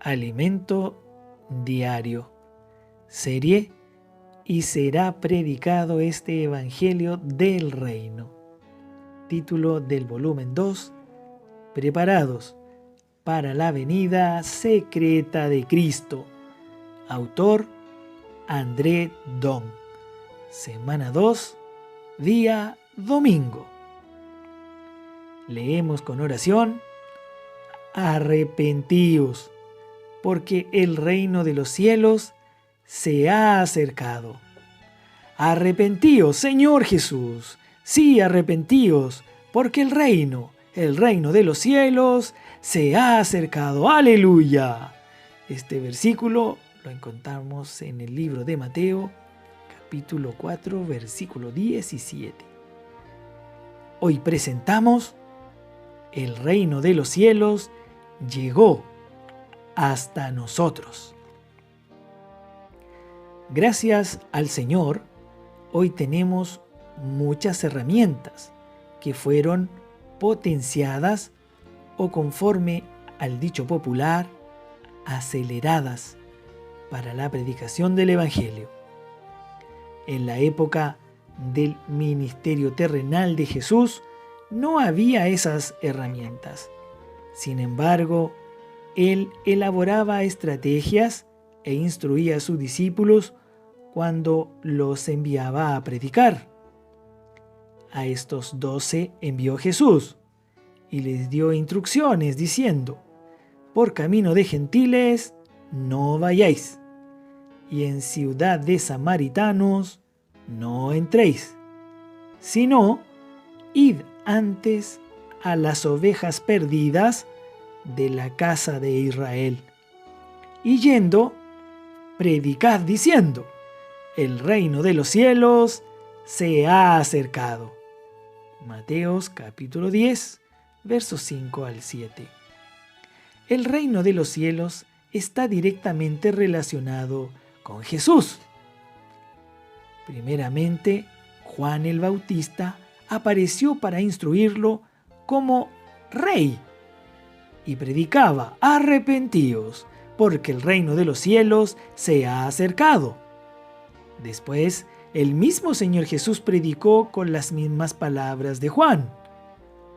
Alimento diario. Serie "Y será predicado este Evangelio del Reino". Título del volumen 2. Preparados para la venida secreta de Cristo. Autor André Dom. Semana 2, día domingo. Leemos con oración: arrepentíos, porque el reino de los cielos se ha acercado. Arrepentíos, Señor Jesús. Sí, arrepentíos, porque el reino de los cielos se ha acercado. ¡Aleluya! Este versículo lo encontramos en el libro de Mateo, capítulo 4, versículo 17. Hoy presentamos: el reino de los cielos llegó hasta nosotros. Gracias al Señor, hoy tenemos muchas herramientas que fueron potenciadas o, conforme al dicho popular, aceleradas para la predicación del Evangelio. En la época del ministerio terrenal de Jesús no había esas herramientas. Sin embargo, Él elaboraba estrategias e instruía a sus discípulos cuando los enviaba a predicar. A estos 12 envió Jesús y les dio instrucciones diciendo: por camino de gentiles no vayáis, y en ciudad de samaritanos no entréis, sino id antes a las ovejas perdidas de la casa de Israel. Y yendo, predicad diciendo: el reino de los cielos se ha acercado. Mateos capítulo 10, versos 5 al 7. El reino de los cielos está directamente relacionado con Jesús. Primeramente, Juan el Bautista apareció para instruirlo como rey y predicaba: arrepentíos, porque el reino de los cielos se ha acercado. Después, el mismo Señor Jesús predicó con las mismas palabras de Juan: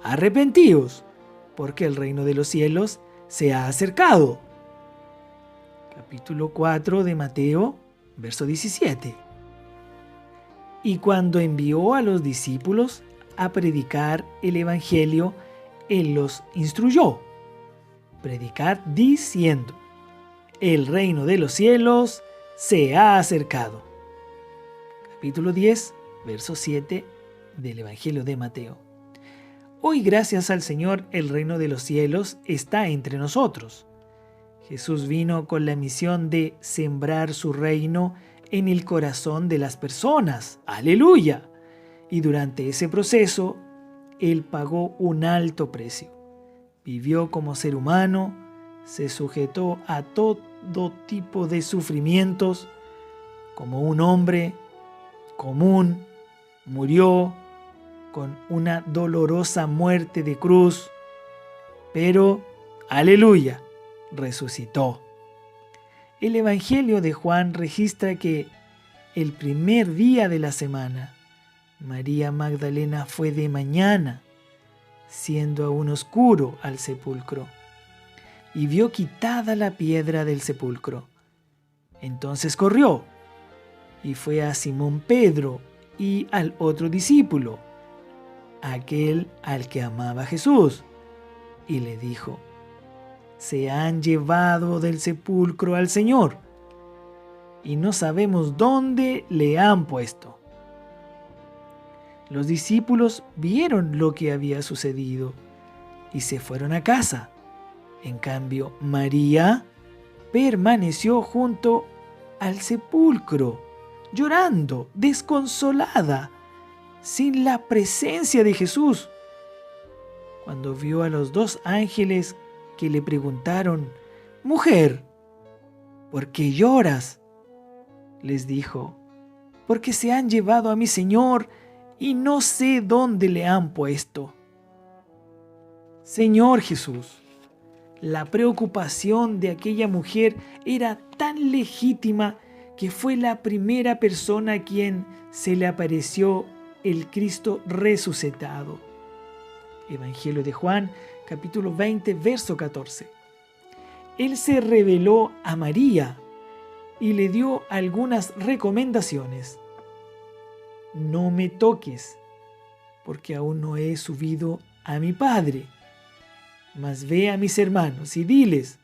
arrepentíos, porque el reino de los cielos se ha acercado. Capítulo 4 de Mateo, verso 17. Y cuando envió a los discípulos a predicar el Evangelio, Él los instruyó: predicad diciendo: el reino de los cielos se ha acercado. Capítulo 10, verso 7 del Evangelio de Mateo. Hoy, gracias al Señor, el reino de los cielos está entre nosotros. Jesús vino con la misión de sembrar su reino en el corazón de las personas. ¡Aleluya! Y durante ese proceso, Él pagó un alto precio. Vivió como ser humano, se sujetó a todo tipo de sufrimientos, como un hombre común, murió con una dolorosa muerte de cruz, pero, aleluya, resucitó. El Evangelio de Juan registra que el primer día de la semana, María Magdalena fue de mañana, siendo aún oscuro, al sepulcro, y vio quitada la piedra del sepulcro. Entonces corrió y fue a Simón Pedro y al otro discípulo, aquel al que amaba Jesús, y le dijo: se han llevado del sepulcro al Señor, y no sabemos dónde le han puesto. Los discípulos vieron lo que había sucedido y se fueron a casa. En cambio, María permaneció junto al sepulcro, llorando, desconsolada, sin la presencia de Jesús. Cuando vio a los 2 ángeles que le preguntaron: mujer, ¿por qué lloras?, les dijo: porque se han llevado a mi Señor y no sé dónde le han puesto. Señor Jesús, La preocupación de aquella mujer era tan legítima que fue la primera persona a quien se le apareció el Cristo resucitado. Evangelio de Juan, capítulo 20, verso 14. Él se reveló a María y le dio algunas recomendaciones. No me toques, porque aún no he subido a mi Padre. Mas ve a mis hermanos y diles,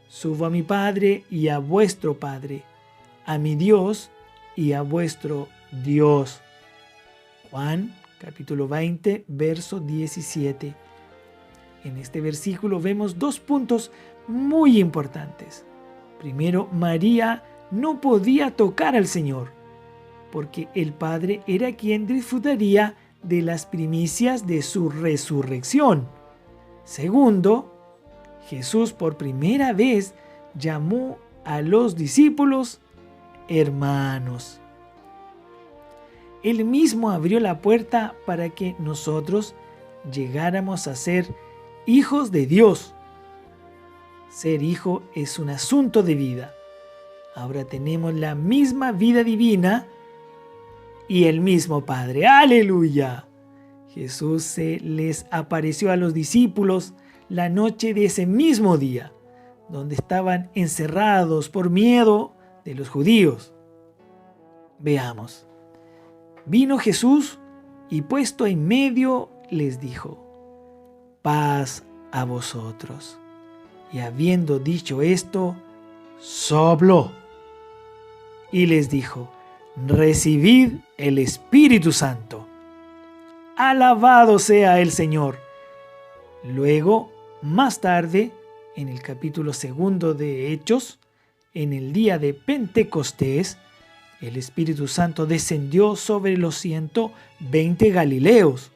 subo a mi Padre y a vuestro Padre, a mi Dios y a vuestro Dios. Juan, capítulo 20, verso 17. En este versículo vemos dos puntos muy importantes. Primero, María no podía tocar al Señor, porque el Padre era quien disfrutaría de las primicias de su resurrección. Segundo, Jesús por primera vez llamó a los discípulos hermanos. Él mismo abrió la puerta para que nosotros llegáramos a ser hijos de Dios. Ser hijo es un asunto de vida. Ahora tenemos la misma vida divina y el mismo Padre. ¡Aleluya! Jesús se les apareció a los discípulos la noche de ese mismo día, donde estaban encerrados por miedo de los judíos. Veamos. Vino Jesús y puesto en medio les dijo, paz a vosotros. Y habiendo dicho esto, sopló y les dijo, recibid el Espíritu Santo. Alabado sea el Señor. Luego, más tarde, en el capítulo 2 de Hechos, en el día de Pentecostés, el Espíritu Santo descendió sobre los 120 galileos,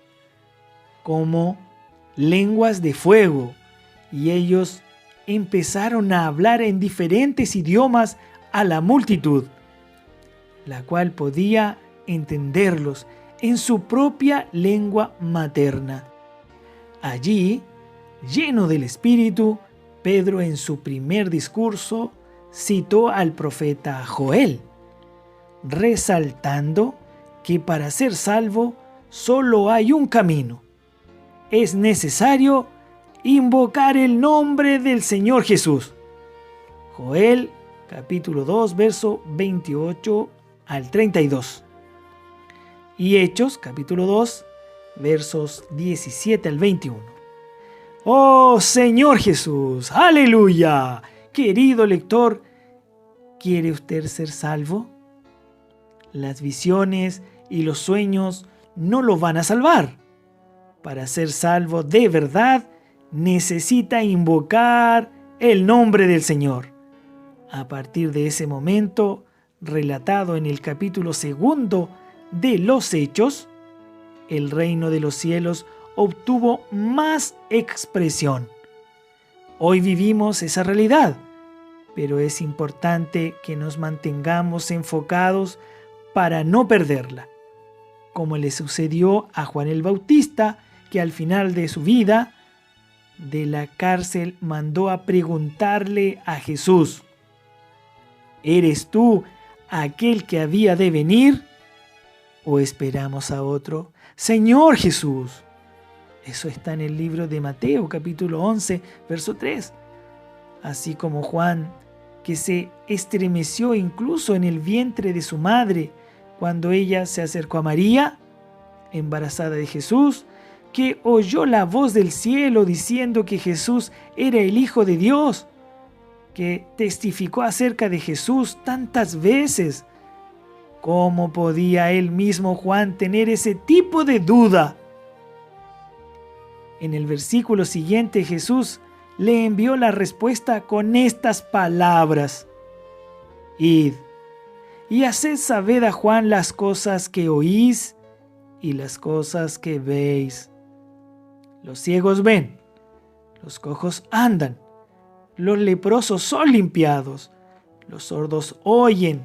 como lenguas de fuego, y ellos empezaron a hablar en diferentes idiomas a la multitud, la cual podía entenderlos en su propia lengua materna. Allí, lleno del Espíritu, Pedro en su primer discurso citó al profeta Joel, resaltando que para ser salvo solo hay un camino. Es necesario invocar el nombre del Señor Jesús. Joel, capítulo 2, verso 28 al 32. Y Hechos, capítulo 2, versos 17 al 21. ¡Oh Señor Jesús! ¡Aleluya! Querido lector, ¿quiere usted ser salvo? Las visiones y los sueños no lo van a salvar. Para ser salvo de verdad, necesita invocar el nombre del Señor. A partir de ese momento, relatado en el capítulo 2 de los Hechos, el reino de los cielos obtuvo más expresión. Hoy vivimos esa realidad, pero es importante que nos mantengamos enfocados para no perderla, como le sucedió a Juan el Bautista, que al final de su vida de la cárcel mandó a preguntarle a Jesús, ¿eres tú aquel que había de venir o esperamos a otro? Señor Jesús. Eso está en el libro de Mateo, capítulo 11, verso 3. Así como Juan, que se estremeció incluso en el vientre de su madre cuando ella se acercó a María, embarazada de Jesús, que oyó la voz del cielo diciendo que Jesús era el Hijo de Dios, que testificó acerca de Jesús tantas veces. ¿Cómo podía él mismo, Juan, tener ese tipo de duda? En el versículo siguiente, Jesús le envió la respuesta con estas palabras: Id y haced saber a Juan las cosas que oís y las cosas que veis. Los ciegos ven, los cojos andan, los leprosos son limpiados, los sordos oyen,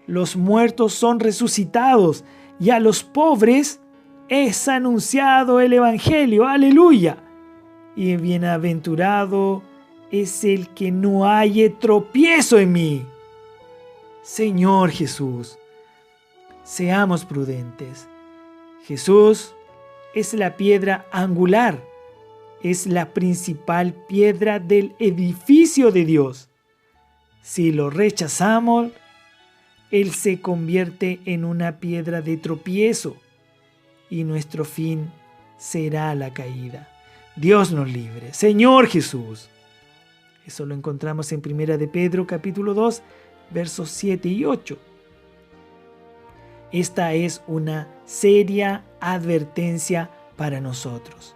los muertos son resucitados, y a los pobres es anunciado el Evangelio. ¡Aleluya! Y bienaventurado es el que no halle tropiezo en mí. Señor Jesús, seamos prudentes. Jesús es la piedra angular, es la principal piedra del edificio de Dios. Si lo rechazamos, Él se convierte en una piedra de tropiezo y nuestro fin será la caída. Dios nos libre. Señor Jesús. Eso lo encontramos en 1 de Pedro capítulo 2, versos 7 y 8. Esta es una seria advertencia para nosotros.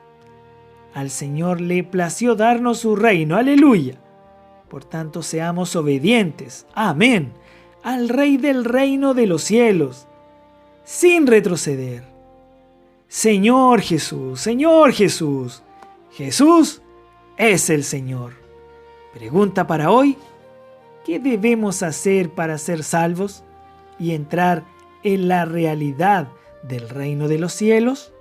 Al Señor le plació darnos su reino. ¡Aleluya! Por tanto, seamos obedientes. ¡Amén! Al Rey del reino de los cielos, sin retroceder. Señor Jesús, Señor Jesús. Jesús es el Señor. Pregunta para hoy: ¿qué debemos hacer para ser salvos y entrar en la realidad del reino de los cielos?